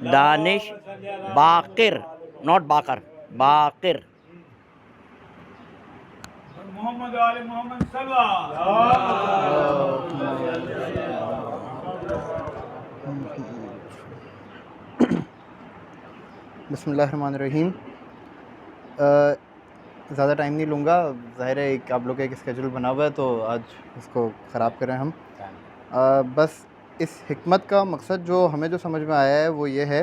دانش Baqir, not Baqir, Baqir. محمد علی محمد صلی بسم اللہ الرحمن الرحیم. زیادہ ٹائم نہیں لوں گا، ظاہر ہے ایک آپ لوگ کا ایک اسکیجول بنا ہوا ہے تو آج اس کو خراب کریں ہم. بس اس حکمت کا مقصد جو ہمیں جو سمجھ میں آیا ہے وہ یہ ہے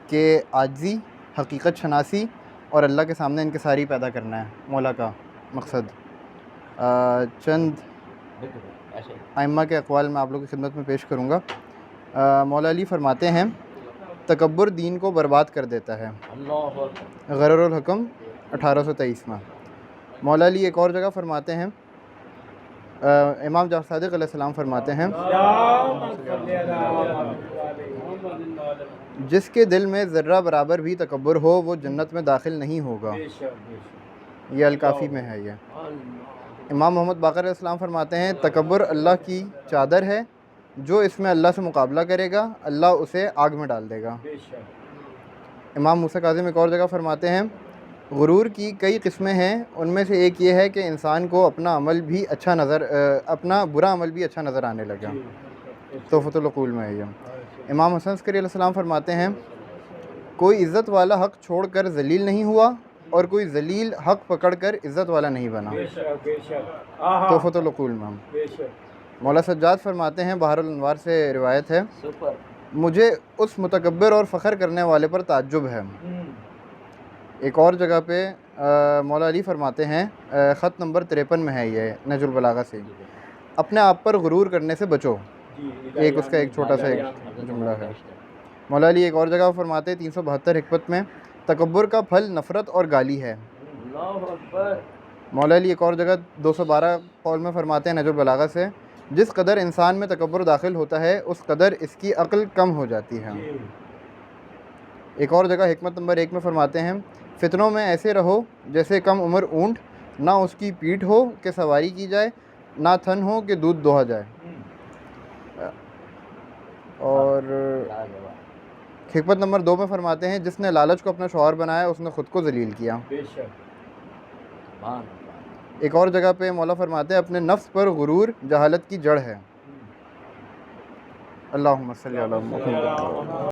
کہ عاجزی، حقیقت شناسی اور اللہ کے سامنے انکساری پیدا کرنا ہے مولا کا مقصد. چند ائمہ کے اقوال میں آپ لوگوں کی خدمت میں پیش کروں گا. مولا علی فرماتے ہیں تکبر دین کو برباد کر دیتا ہے. غرر الحکم 1823 میں. مولا علی ایک اور جگہ فرماتے ہیں، امام جعفر صادق علیہ السلام فرماتے ہیں جس کے دل میں ذرہ برابر بھی تکبر ہو وہ جنت میں داخل نہیں ہوگا. یہ الکافی میں ہے. یہ امام محمد باقر علیہ السلام فرماتے ہیں تکبر اللہ کی چادر ہے، جو اس میں اللہ سے مقابلہ کرے گا اللہ اسے آگ میں ڈال دے گا. امام موسیٰ کاظم ایک اور جگہ فرماتے ہیں غرور کی کئی قسمیں ہیں، ان میں سے ایک یہ ہے کہ انسان کو اپنا برا عمل بھی اچھا نظر آنے لگا. تحفۃ العقول میں ہے یہ. امام حسن عسکری علیہ السلام فرماتے ہیں کوئی عزت والا حق چھوڑ کر ذلیل نہیں ہوا اور کوئی ذلیل حق پکڑ کر عزت والا نہیں بنا. تحفۃ العقول میں. مولا سجاد فرماتے ہیں، بحر الانوار سے روایت ہے، مجھے اس متکبر اور فخر کرنے والے پر تعجب ہے. ایک اور جگہ پہ مولا علی فرماتے ہیں، خط نمبر 53 میں ہے یہ نہج البلاغہ سے، اپنے آپ پر غرور کرنے سے بچو. ایک اس کا ایک چھوٹا سا ایک جملہ ہے. مولا علی ایک اور جگہ فرماتے ہیں 372 حکمت میں تکبر کا پھل نفرت اور گالی ہے. مولا علی ایک اور جگہ 212 قول میں فرماتے ہیں نہج البلاغہ سے، جس قدر انسان میں تکبر داخل ہوتا ہے اس قدر اس کی عقل کم ہو جاتی ہے. ایک اور جگہ حکمت نمبر 1 میں فرماتے ہیں فتنوں میں ایسے رہو جیسے کم عمر اونٹ، نہ اس کی پیٹھ ہو کہ سواری کی جائے، نہ تھن ہو کہ دودھ دوہا جائے. اور حکمت نمبر 2 میں فرماتے ہیں جس نے لالچ کو اپنا شعار بنایا اس نے خود کو ذلیل کیا. ایک اور جگہ پہ مولا فرماتے ہیں اپنے نفس پر غرور جہالت کی جڑ ہے. اللہم صلی علی محمد.